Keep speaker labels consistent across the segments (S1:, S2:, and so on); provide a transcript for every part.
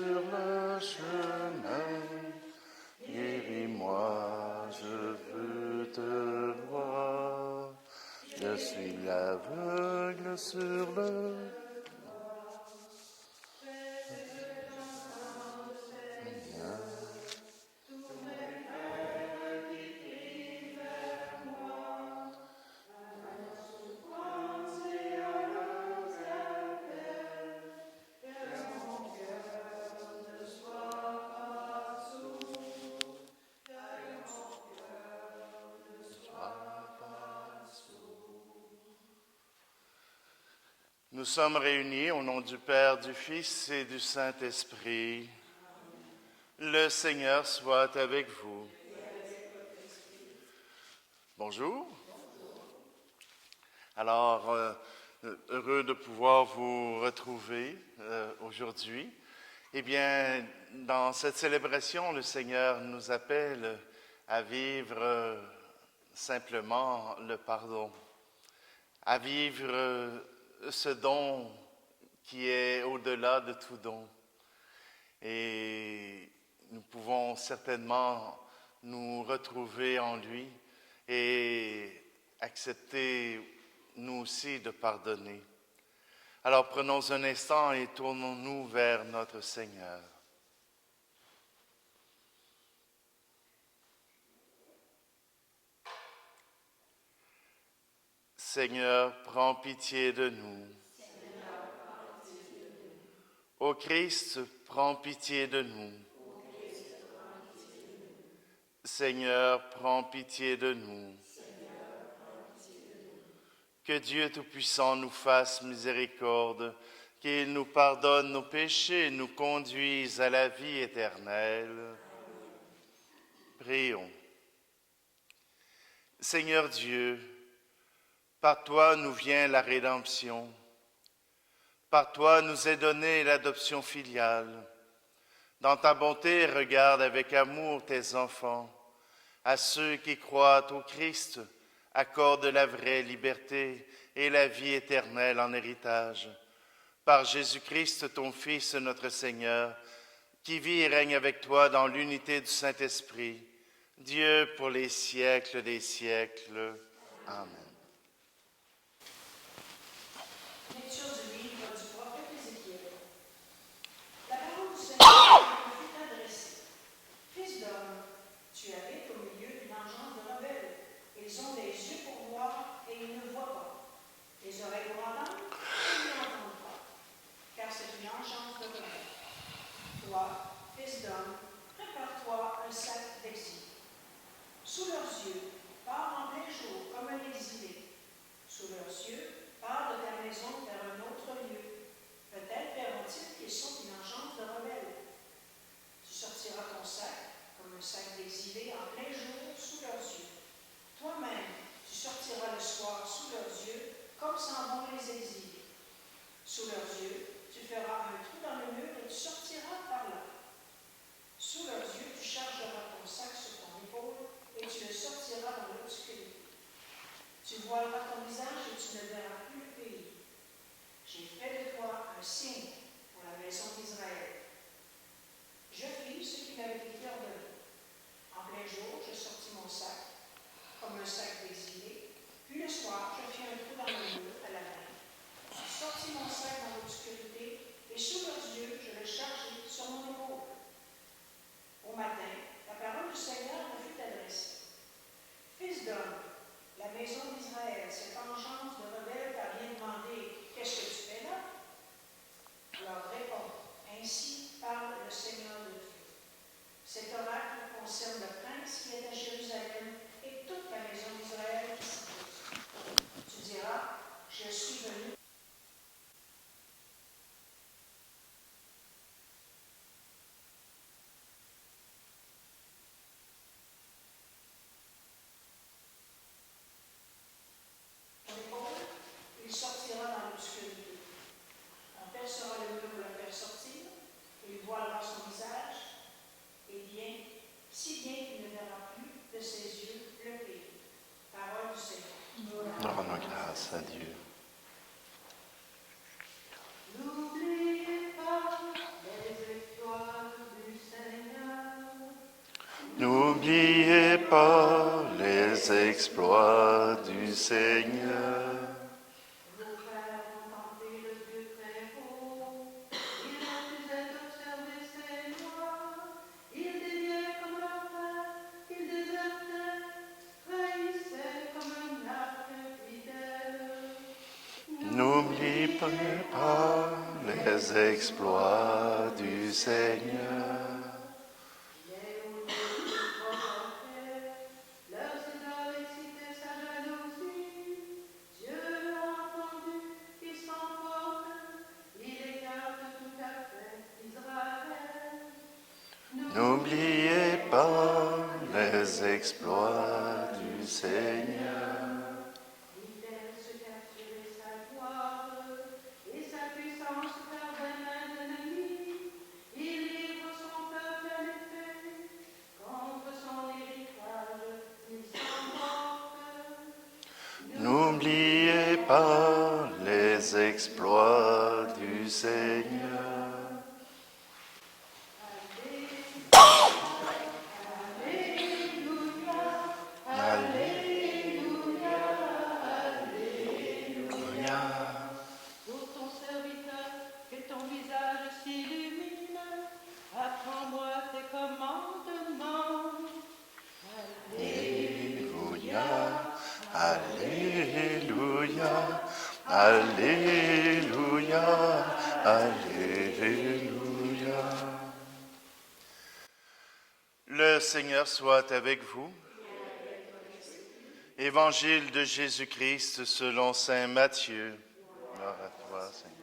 S1: sur le chemin. Guéris-moi, je veux te voir. Je suis l'aveugle sur le... Nous sommes réunis au nom du Père, du Fils et du Saint-Esprit. Le Seigneur soit avec vous. Bonjour. Alors, heureux de pouvoir vous retrouver aujourd'hui. Eh bien, dans cette célébration, le Seigneur nous appelle à vivre simplement le pardon, à vivre ce don qui est au-delà de tout don. Et nous pouvons certainement nous retrouver en lui et accepter nous aussi de pardonner. Alors prenons un instant et tournons-nous vers notre Seigneur. Seigneur, prends pitié de nous. Ô Christ, prends pitié de nous. Seigneur, prends pitié de nous. Que Dieu Tout-Puissant nous fasse miséricorde, qu'il nous pardonne nos péchés et nous conduise à la vie éternelle. Prions. Seigneur Dieu, par toi nous vient la rédemption. Par toi nous est donnée l'adoption filiale. Dans ta bonté, regarde avec amour tes enfants. À ceux qui croient au Christ, accorde la vraie liberté et la vie éternelle en héritage. Par Jésus-Christ, ton Fils, notre Seigneur, qui vit et règne avec toi dans l'unité du Saint-Esprit, Dieu pour les siècles des siècles. Amen.
S2: Lecture du livre du prophète Ézéchiel. La parole du Seigneur me fut adressée. Fils d'homme, tu habites au milieu d'une engeance de rebelles. Ils ont des yeux pour voir et ils ne voient pas. Des oreilles pour entendre et ils n'entendent pas. Car c'est une engeance de rebelles. Toi, fils d'homme, prépare-toi un sac d'exil. Sous leurs yeux, pars en plein jour comme un exilé. Sous leurs yeux, pars de ta maison vers un autre lieu. Peut-être verront-ils qu'ils sont une engeance de rebelles. Tu sortiras ton sac comme un sac d'exilé en plein jour sous leurs yeux. Toi-même, tu sortiras le soir sous leurs yeux comme s'en vont les exilés. Sous leurs yeux, tu feras un trou dans le mur et tu sortiras par là. Sous leurs yeux, tu chargeras ton sac sur ton épaule et tu le sortiras dans l'obscurité. Tu voileras ton visage et tu ne verras plus le pays. J'ai fait de toi un signe pour la maison d'Israël. Je fis ce qu'il avait été ordonné. En plein jour, je sortis mon sac, comme un sac d'exilé, puis le soir, je fis un trou dans le mur à la main. Je sortis mon sac dans l'obscurité, et sous leurs yeux, je le chargeai sur mon épaule. Au matin, la parole du Seigneur me fut adressée. Fils d'homme, la maison d'Israël, cette engeance de rebelles t'a bien demandé « Qu'est-ce que tu fais là ?» Leur réponds, ainsi parle le Seigneur de Dieu. Cet oracle concerne le prince qui est à Jérusalem et toute la maison d'Israël qui s'y trouve. Tu diras, je suis venu. Il sortira dans l'obscurité. On percera le mur pour le faire sortir, il voilera son visage, et bien, si bien qu'il ne verra plus de ses yeux le pays. Parole du Seigneur.
S1: Nous rendons grâce à Dieu.
S2: N'oubliez pas les victoires
S1: les exploits du Seigneur.
S2: Vos pères ont tenté le Dieu très haut. Ils refusaient d'observer ses lois. Ils déviaient comme leur père. Ils désertaient, trahissaient comme un arc fidèle.
S1: N'oublie pas les exploits du Seigneur.
S2: Les hauts lieux provoquaient, leurs idoles excitaient sa jalousie. Dieu l'a entendu, il s'emporte, il écarte tout à fait Israël.
S1: N'oubliez pas les exploits du Seigneur.
S2: Dit-elle se capturer sa gloire et sa puissance par des mains d'ennemis. Il livre son peuple à l'épée, contre son héritage il s'emporte.
S1: N'oubliez pas les exploits du Seigneur.
S2: Pour ton serviteur, que ton visage s'illumine, apprends-moi tes commandements.
S1: Alléluia, Alléluia, Alléluia, Alléluia. Le Seigneur soit avec vous. Évangile de Jésus-Christ selon saint Matthieu. Gloire à toi, Seigneur.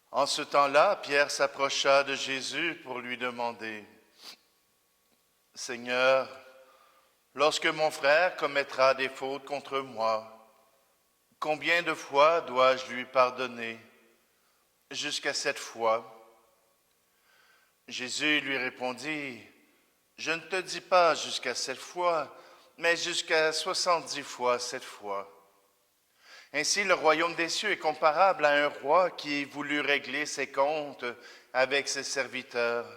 S1: En ce temps-là, Pierre s'approcha de Jésus pour lui demander, « Seigneur, lorsque mon frère commettra des fautes contre moi, combien de fois dois-je lui pardonner? Jusqu'à 7 fois. » Jésus lui répondit, « Je ne te dis pas jusqu'à 7 fois, mais jusqu'à 70 fois 7 fois. » Ainsi, le royaume des cieux est comparable à un roi qui voulut régler ses comptes avec ses serviteurs.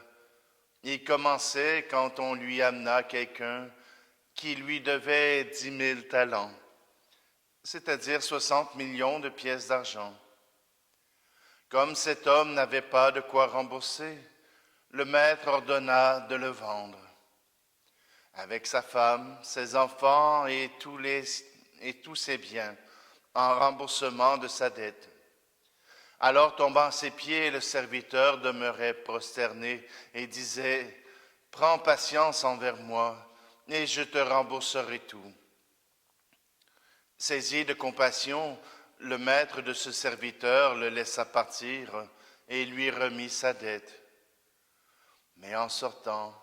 S1: Il commençait quand on lui amena quelqu'un qui lui devait 10 000 talents, c'est-à-dire 60 millions de pièces d'argent. Comme cet homme n'avait pas de quoi rembourser, le maître ordonna de le vendre, avec sa femme, ses enfants et tous ses biens, en remboursement de sa dette. Alors, tombant à ses pieds, le serviteur demeurait prosterné et disait, « Prends patience envers moi, et je te rembourserai tout. » Saisi de compassion, le maître de ce serviteur le laissa partir et lui remit sa dette. Mais en sortant,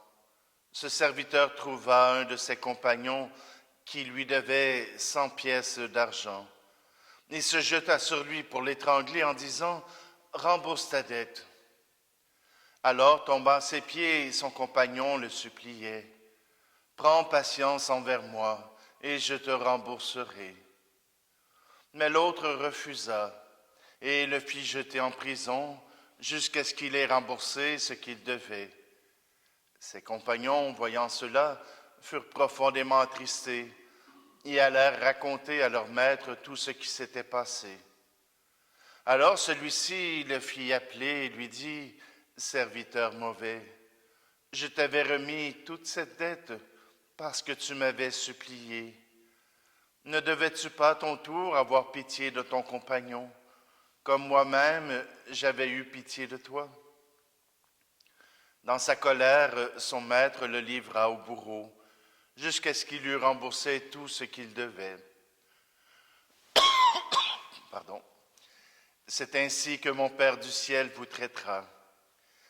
S1: ce serviteur trouva un de ses compagnons qui lui devait 100 pièces d'argent. Il se jeta sur lui pour l'étrangler en disant, « Rembourse ta dette. » Alors, tombant à ses pieds, son compagnon le suppliait, « Prends patience envers moi, et je te rembourserai. » Mais l'autre refusa et le fit jeter en prison jusqu'à ce qu'il ait remboursé ce qu'il devait. Ses compagnons, voyant cela, furent profondément attristés et allèrent raconter à leur maître tout ce qui s'était passé. Alors celui-ci le fit appeler et lui dit, « Serviteur mauvais, je t'avais remis toute cette dette parce que tu m'avais supplié. Ne devais-tu pas à ton tour avoir pitié de ton compagnon, comme moi-même j'avais eu pitié de toi? » Dans sa colère, son maître le livra au bourreau, jusqu'à ce qu'il eût remboursé tout ce qu'il devait. Pardon. C'est ainsi que mon Père du ciel vous traitera,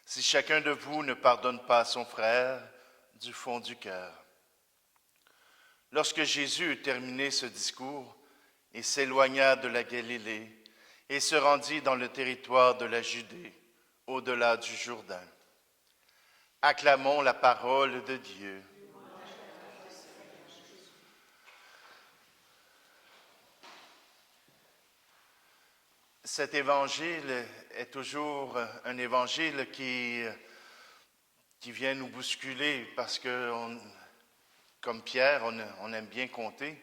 S1: si chacun de vous ne pardonne pas à son frère du fond du cœur. Lorsque Jésus eut terminé ce discours, il s'éloigna de la Galilée et se rendit dans le territoire de la Judée, au-delà du Jourdain. Acclamons la parole de Dieu. Cet évangile est toujours un évangile qui vient nous bousculer parce qu'on Comme Pierre, on aime bien compter.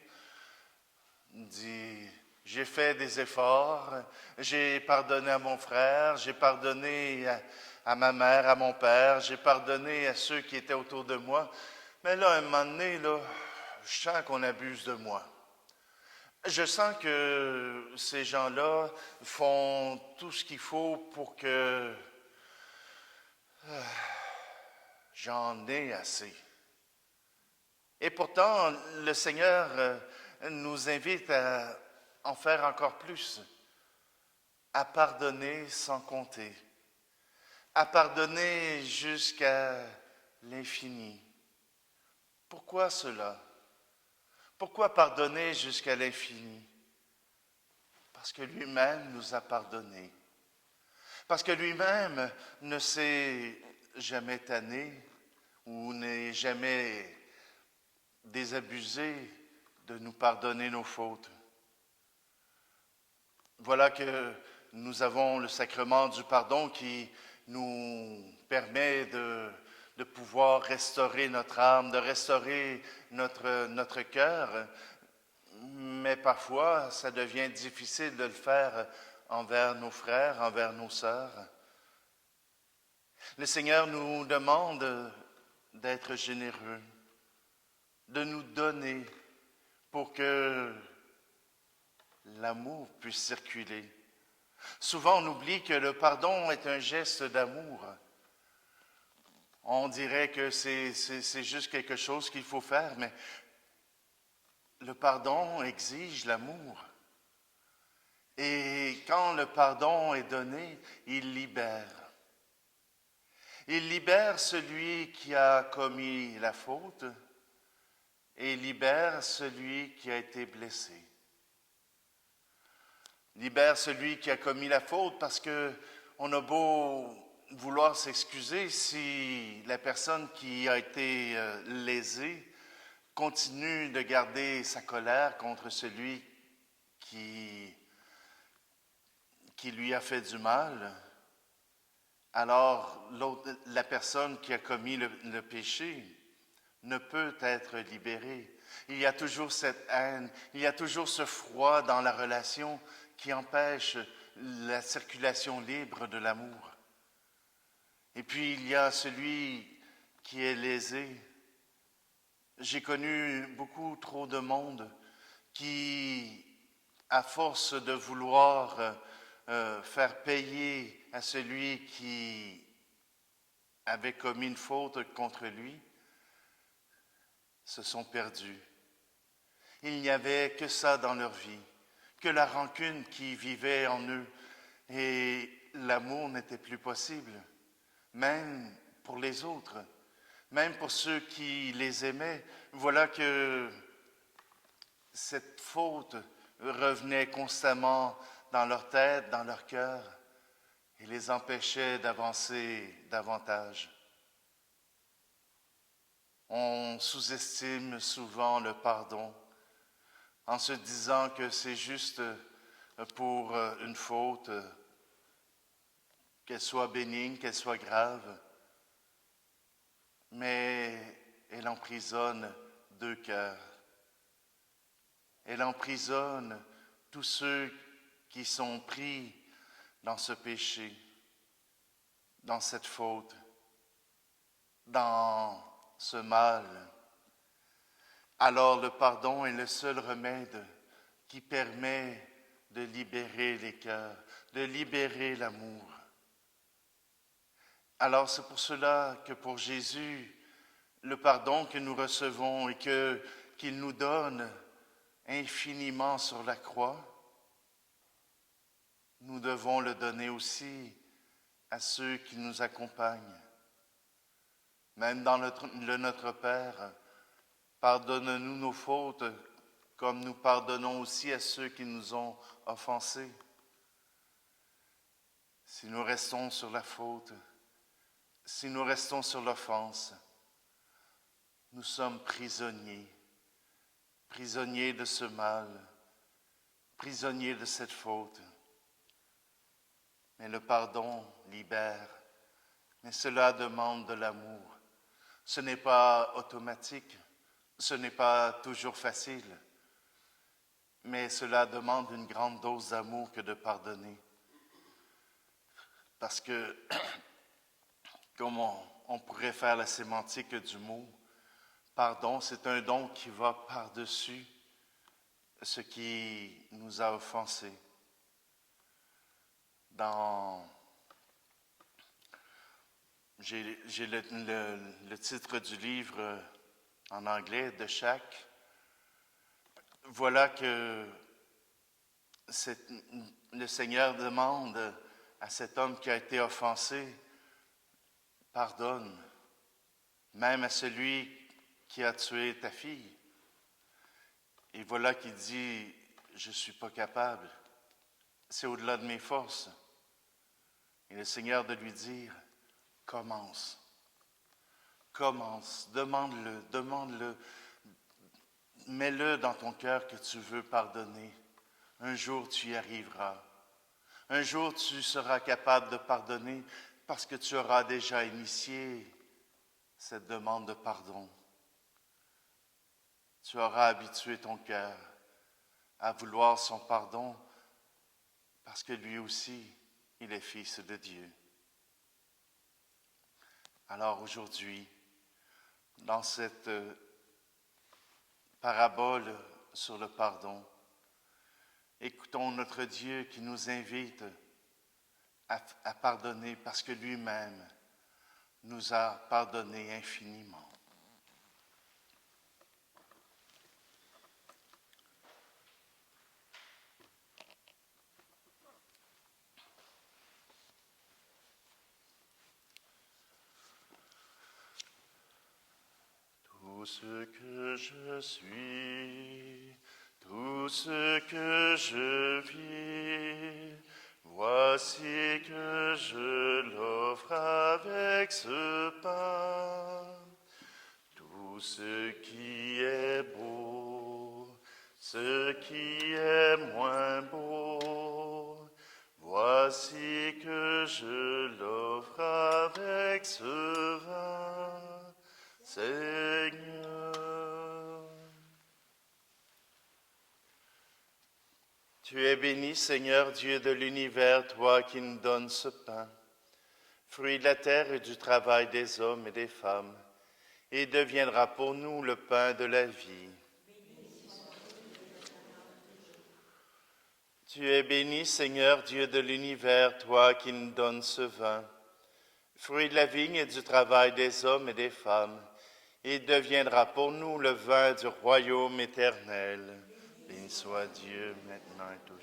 S1: Il dit, j'ai fait des efforts, j'ai pardonné à mon frère, j'ai pardonné à ma mère, à mon père, j'ai pardonné à ceux qui étaient autour de moi. Mais là, à un moment donné, là, je sens qu'on abuse de moi. Je sens que ces gens-là font tout ce qu'il faut pour que j'en ai assez. Et pourtant, le Seigneur nous invite à en faire encore plus, à pardonner sans compter, à pardonner jusqu'à l'infini. Pourquoi cela? Pourquoi pardonner jusqu'à l'infini? Parce que lui-même nous a pardonné. Parce que lui-même ne s'est jamais tanné ou n'est jamais désabusé de nous pardonner nos fautes. Voilà que nous avons le sacrement du pardon qui nous permet de pouvoir restaurer notre âme, de restaurer notre cœur. Mais parfois, ça devient difficile de le faire envers nos frères, envers nos sœurs. Le Seigneur nous demande d'être généreux, de nous donner pour que l'amour puisse circuler. Souvent, on oublie que le pardon est un geste d'amour. On dirait que c'est juste quelque chose qu'il faut faire, mais le pardon exige l'amour. Et quand le pardon est donné, il libère. Il libère celui qui a commis la faute et libère celui qui a été blessé. Libère celui qui a commis la faute parce que on a beau vouloir s'excuser si la personne qui a été lésée continue de garder sa colère contre celui qui lui a fait du mal, alors la personne qui a commis le péché ne peut être libérée. Il y a toujours cette haine, il y a toujours ce froid dans la relation qui empêche la circulation libre de l'amour. Et puis il y a celui qui est lésé. J'ai connu beaucoup trop de monde qui, à force de vouloir faire payer à celui qui avait commis une faute contre lui, se sont perdus. Il n'y avait que ça dans leur vie, que la rancune qui vivait en eux, et l'amour n'était plus possible, même pour les autres, même pour ceux qui les aimaient. Voilà que cette faute revenait constamment dans leur tête, dans leur cœur, et les empêchait d'avancer davantage. On sous-estime souvent le pardon en se disant que c'est juste pour une faute, qu'elle soit bénigne, qu'elle soit grave, mais elle emprisonne deux cœurs. Elle emprisonne tous ceux qui sont pris dans ce péché, dans cette faute, dans ce mal. Alors le pardon est le seul remède qui permet de libérer les cœurs, de libérer l'amour. Alors c'est pour cela que pour Jésus, le pardon que nous recevons et qu'il nous donne infiniment sur la croix, nous devons le donner aussi à ceux qui nous accompagnent. Même dans le Notre Père, pardonne-nous nos fautes, comme nous pardonnons aussi à ceux qui nous ont offensés. Si nous restons sur la faute, si nous restons sur l'offense, nous sommes prisonniers, prisonniers de ce mal, prisonniers de cette faute. Mais le pardon libère, mais cela demande de l'amour. Ce n'est pas automatique. Ce n'est pas toujours facile, mais cela demande une grande dose d'amour que de pardonner. Parce que, comme on pourrait faire la sémantique du mot, pardon, c'est un don qui va par-dessus ce qui nous a offensés. J'ai le titre du livre en anglais, de chaque. Voilà que le Seigneur demande à cet homme qui a été offensé, pardonne, même à celui qui a tué ta fille. Et voilà qu'il dit, je ne suis pas capable, c'est au-delà de mes forces. Et le Seigneur de lui dire, commence, demande-le, mets-le dans ton cœur que tu veux pardonner. Un jour tu y arriveras. Un jour tu seras capable de pardonner parce que tu auras déjà initié cette demande de pardon. Tu auras habitué ton cœur à vouloir son pardon parce que lui aussi, il est fils de Dieu. Alors aujourd'hui, dans cette parabole sur le pardon, écoutons notre Dieu qui nous invite à pardonner parce que lui-même nous a pardonné infiniment. Tout ce que je suis, tout ce que je vis, voici que je l'offre avec ce pain. Tout ce qui est beau, ce qui est moins beau, voici que je l'offre avec ce vin. Seigneur, tu es béni, Seigneur Dieu de l'univers, toi qui nous donnes ce pain, fruit de la terre et du travail des hommes et des femmes, et deviendra pour nous le pain de la vie. Tu es béni, Seigneur Dieu de l'univers, toi qui nous donnes ce vin, fruit de la vigne et du travail des hommes et des femmes, et deviendra pour nous le vin du royaume éternel. Béni soit Dieu, maintenant et toujours.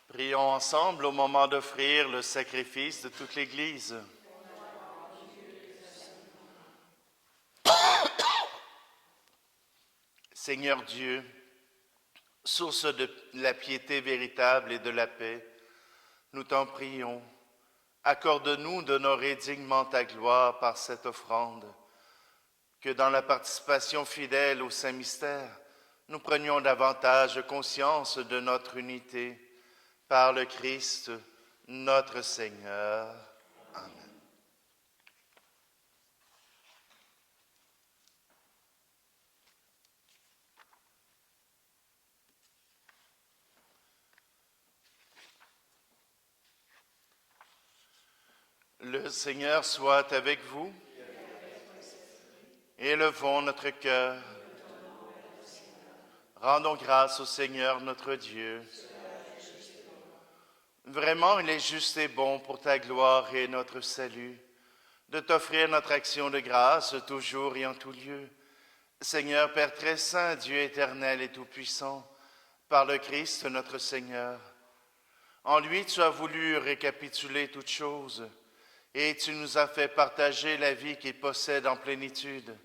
S1: Prions ensemble au moment d'offrir le sacrifice de toute l'Église. Seigneur Dieu, source de la piété véritable et de la paix, nous t'en prions. Accorde-nous d'honorer dignement ta gloire par cette offrande, que dans la participation fidèle au Saint-Mystère, nous prenions davantage conscience de notre unité par le Christ, notre Seigneur. Amen. Le Seigneur soit avec vous. Élevons notre cœur. Rendons grâce au Seigneur notre Dieu. Vraiment, il est juste et bon pour ta gloire et notre salut, de t'offrir notre action de grâce toujours et en tout lieu. Seigneur Père très saint, Dieu éternel et tout-puissant, par le Christ notre Seigneur. En lui, tu as voulu récapituler toutes choses, et tu nous as fait partager la vie qu'il possède en plénitude.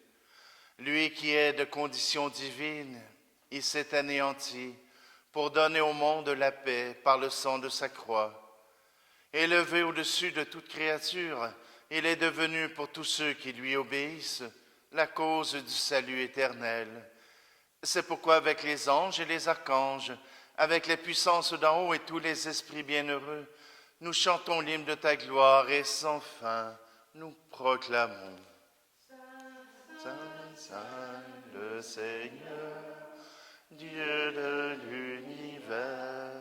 S1: Lui qui est de condition divine, il s'est anéanti pour donner au monde la paix par le sang de sa croix. Élevé au-dessus de toute créature, il est devenu pour tous ceux qui lui obéissent la cause du salut éternel. C'est pourquoi avec les anges et les archanges, avec les puissances d'en haut et tous les esprits bienheureux, nous chantons l'hymne de ta gloire et sans fin, nous proclamons. Saint, Saint, le Seigneur, Dieu de l'univers,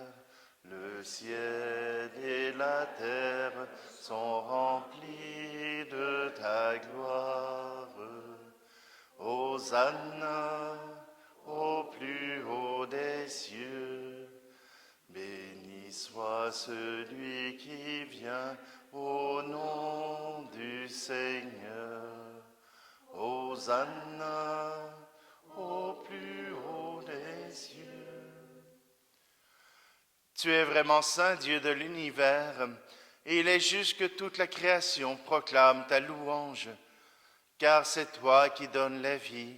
S1: le ciel et la terre sont remplis de ta gloire. Hosanna au plus haut des cieux. Béni soit celui qui vient au nom du Seigneur. Hosanna au plus haut des cieux. Tu es vraiment saint, Dieu de l'univers, et il est juste que toute la création proclame ta louange, car c'est toi qui donnes la vie.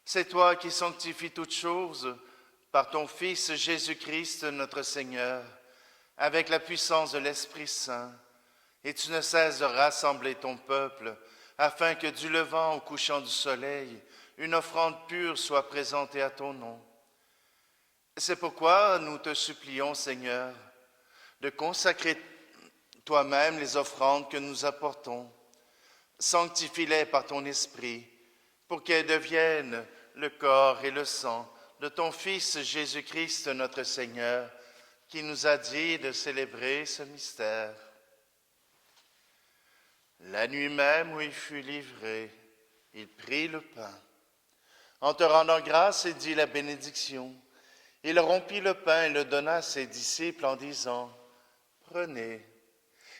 S1: C'est toi qui sanctifies toutes choses par ton Fils Jésus-Christ notre Seigneur, avec la puissance de l'Esprit Saint, et tu ne cesses de rassembler ton peuple, afin que du levant au couchant du soleil, une offrande pure soit présentée à ton nom. C'est pourquoi nous te supplions, Seigneur, de consacrer toi-même les offrandes que nous apportons. Sanctifie-les par ton Esprit, pour qu'elles deviennent le corps et le sang de ton Fils Jésus-Christ notre Seigneur, qui nous a dit de célébrer ce mystère. La nuit même où il fut livré, il prit le pain. En te rendant grâce, il dit la bénédiction. Il rompit le pain et le donna à ses disciples en disant, « Prenez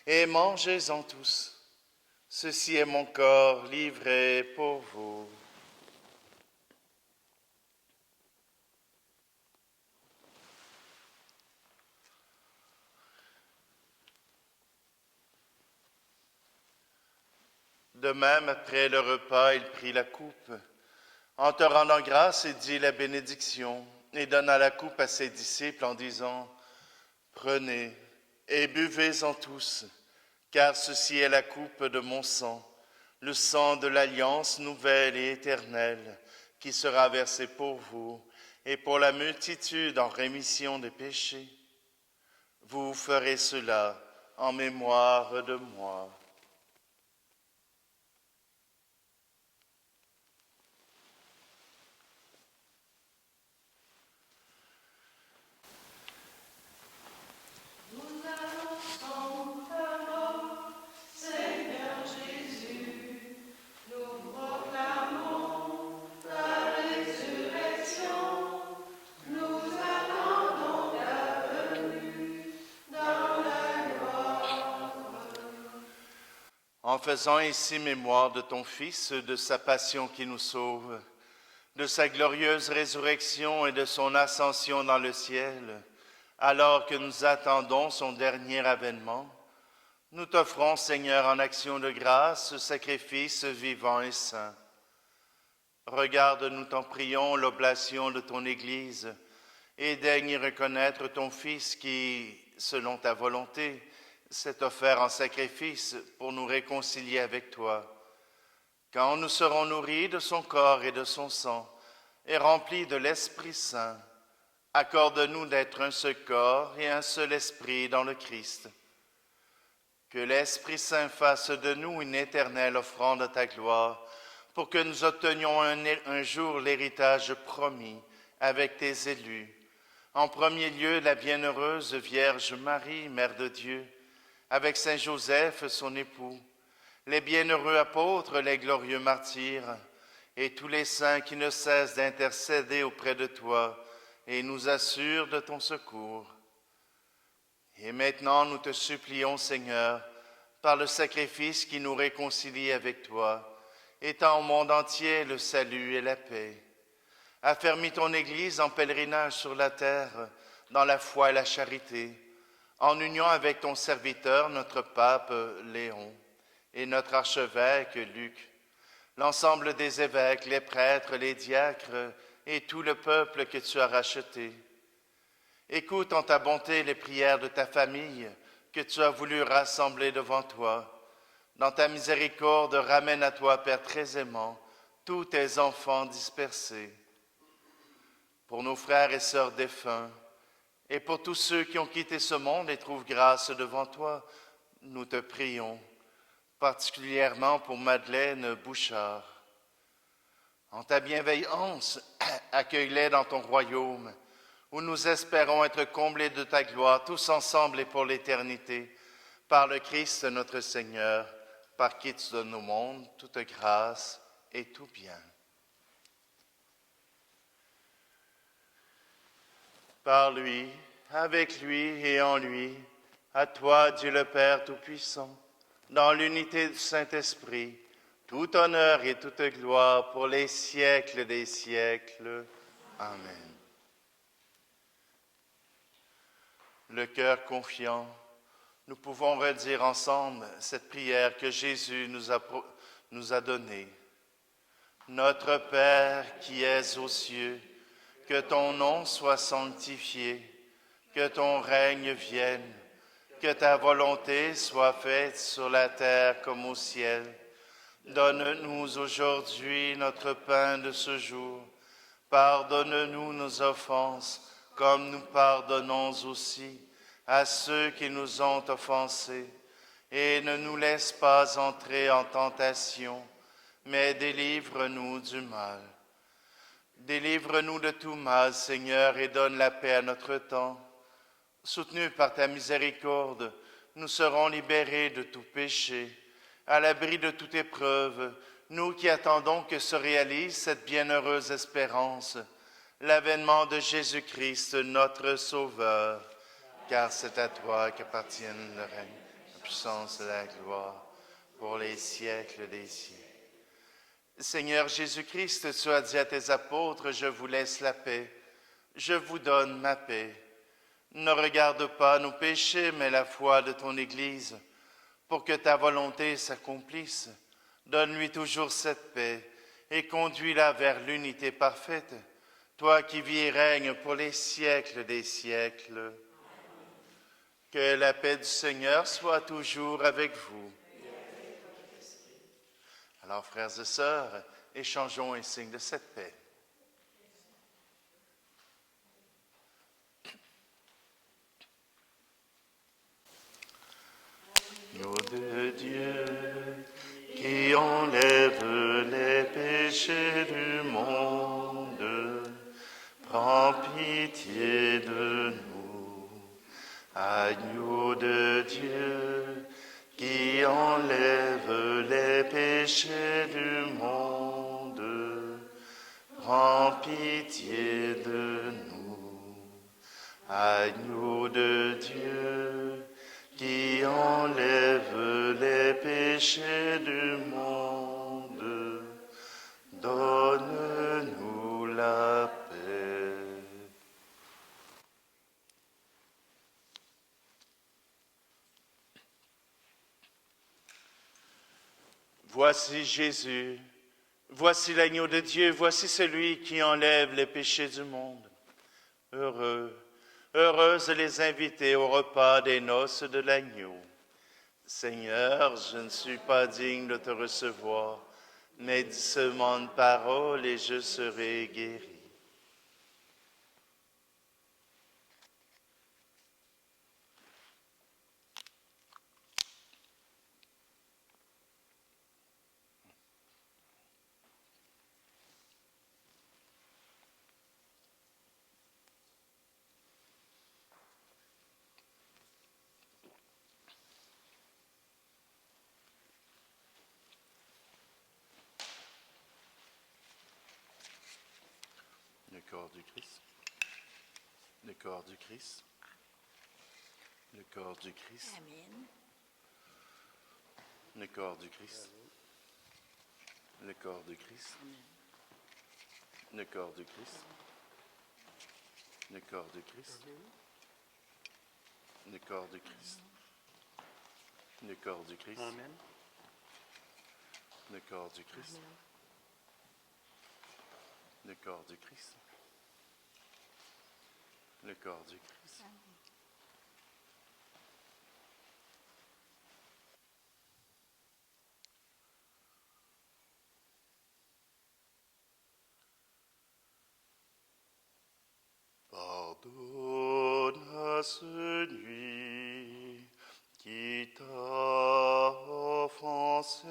S1: et mangez-en tous. Ceci est mon corps livré pour vous. » De même, après le repas, il prit la coupe. En te rendant grâce, il dit la bénédiction et donna la coupe à ses disciples en disant, « Prenez et buvez-en tous, car ceci est la coupe de mon sang, le sang de l'alliance nouvelle et éternelle, qui sera versé pour vous et pour la multitude en rémission des péchés. Vous ferez cela en mémoire de moi. » En faisant ici mémoire de ton Fils, de sa passion qui nous sauve, de sa glorieuse résurrection et de son ascension dans le ciel, alors que nous attendons son dernier avènement, nous t'offrons, Seigneur, en action de grâce, ce sacrifice vivant et saint. Regarde, nous t'en prions, l'oblation de ton Église, et daigne y reconnaître ton Fils qui, selon ta volonté, s'est offert en sacrifice pour nous réconcilier avec toi. Quand nous serons nourris de son corps et de son sang, et remplis de l'Esprit Saint, accorde-nous d'être un seul corps et un seul esprit dans le Christ. Que l'Esprit Saint fasse de nous une éternelle offrande à ta gloire, pour que nous obtenions un jour l'héritage promis avec tes élus. En premier lieu, la bienheureuse Vierge Marie, Mère de Dieu, avec Saint Joseph, son époux, les bienheureux apôtres, les glorieux martyrs, et tous les saints qui ne cessent d'intercéder auprès de toi et nous assurent de ton secours. Et maintenant, nous te supplions, Seigneur, par le sacrifice qui nous réconcilie avec toi, étends au monde entier le salut et la paix. Affermis ton Église en pèlerinage sur la terre, dans la foi et la charité, en union avec ton serviteur, notre pape Léon, et notre archevêque Luc, l'ensemble des évêques, les prêtres, les diacres et tout le peuple que tu as racheté. Écoute en ta bonté les prières de ta famille que tu as voulu rassembler devant toi. Dans ta miséricorde, ramène à toi, Père très aimant, tous tes enfants dispersés. pour nos frères et sœurs défunts, et pour tous ceux qui ont quitté ce monde et trouvent grâce devant toi, nous te prions, particulièrement pour Madeleine Bouchard. En ta bienveillance, accueille-les dans ton royaume, où nous espérons être comblés de ta gloire, tous ensemble et pour l'éternité, par le Christ notre Seigneur, par qui tu donnes au monde toute grâce et tout bien. Par lui, avec lui et en lui, à toi, Dieu le Père Tout-Puissant, dans l'unité du Saint-Esprit, tout honneur et toute gloire pour les siècles des siècles. Amen. Le cœur confiant, nous pouvons redire ensemble cette prière que Jésus nous a donnée. Notre Père qui es aux cieux, que ton nom soit sanctifié, que ton règne vienne, que ta volonté soit faite sur la terre comme au ciel. Donne-nous aujourd'hui notre pain de ce jour. Pardonne-nous nos offenses, comme nous pardonnons aussi à ceux qui nous ont offensés. Et ne nous laisse pas entrer en tentation, mais délivre-nous du mal. Délivre-nous de tout mal, Seigneur, et donne la paix à notre temps. Soutenus par ta miséricorde, nous serons libérés de tout péché, à l'abri de toute épreuve, nous qui attendons que se réalise cette bienheureuse espérance, l'avènement de Jésus-Christ, notre Sauveur. Car c'est à toi qu'appartiennent le règne, la puissance et la gloire, pour les siècles des siècles. Seigneur Jésus-Christ, tu as dit à tes apôtres, je vous laisse la paix, je vous donne ma paix. Ne regarde pas nos péchés, mais la foi de ton Église, pour que ta volonté s'accomplisse. Donne-lui toujours cette paix et conduis-la vers l'unité parfaite, toi qui vis et règnes pour les siècles des siècles. Que la paix du Seigneur soit toujours avec vous. Alors, frères et sœurs, échangeons un signe de cette paix. Agneau de Dieu, qui enlève les péchés du monde, prends pitié de nous. Agneau de Dieu, qui enlève les péchés du monde, prends pitié de nous. Agneau de Dieu, qui enlève les péchés du monde, donne-nous la paix. Voici Jésus, voici l'agneau de Dieu, voici celui qui enlève les péchés du monde. Heureux, heureuses les invités au repas des noces de l'agneau. Seigneur, je ne suis pas digne de te recevoir, mais dis seulement une parole et je serai guéri. Le corps du Christ, le corps du Christ, le corps du Christ,
S3: Amen.
S1: le corps du Christ, le corps du Christ, le corps du Christ, le corps du Christ, le corps du Christ, le corps du Christ,
S4: Amen.
S1: le corps du Christ, le corps du Christ, le corps du Christ. celui qui t'a offensé,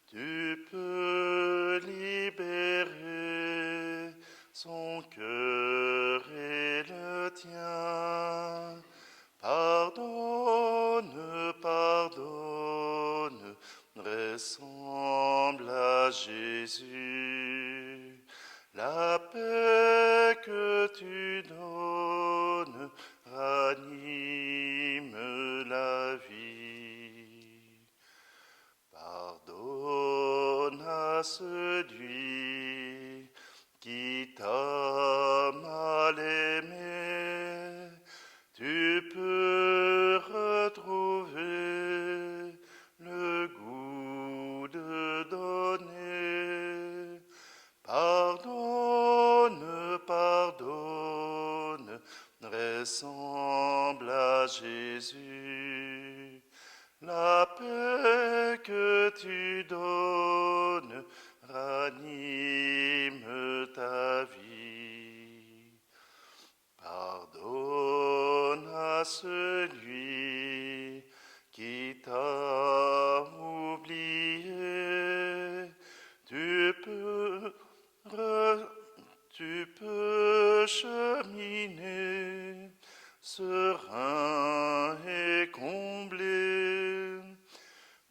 S1: tu peux libérer son cœur et le tien. Pardonne, pardonne, ressemble à Jésus. La paix que tu donnes ranime la vie. Pardonne à celui qui t'a mal aimé. Tu peux retrouver le goût de donner. Pardonne, pardonne, ressemble à Jésus. La paix que tu donnes ranime ta vie. Pardonne à celui qui t'a oublié. Tu peux cheminer serein et comblé.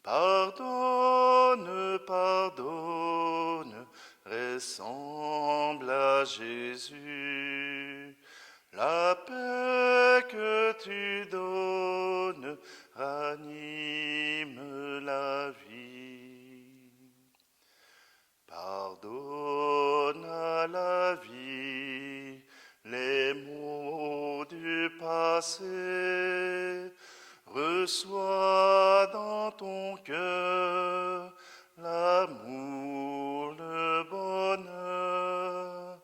S1: Pardonne, pardonne, ressemble à Jésus. La paix que tu donnes ranime la vie. Pardonne à la vie les maux du passé. Reçois dans ton cœur l'amour, le bonheur.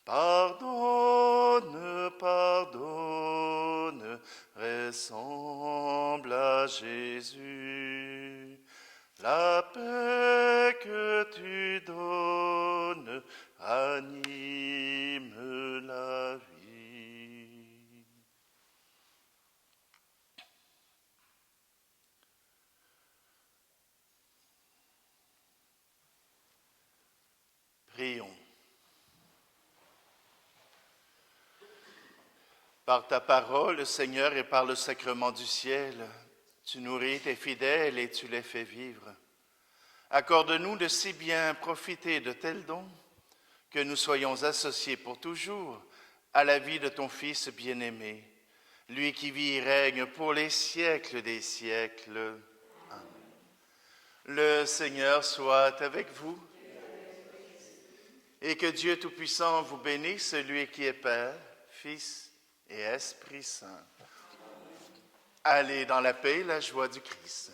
S1: Pardonne, pardonne, ressemble à Jésus. La paix que tu donnes anime la vie. Prions. Par ta parole, Seigneur, et par le sacrement du ciel, tu nourris tes fidèles et tu les fais vivre. Accorde-nous de si bien profiter de tels dons que nous soyons associés pour toujours à la vie de ton Fils bien-aimé, lui qui vit et règne pour les siècles des siècles. Amen. Le Seigneur soit avec vous et que Dieu Tout-Puissant vous bénisse, lui qui est Père, Fils et Esprit Saint. Allez dans la paix et la joie du Christ.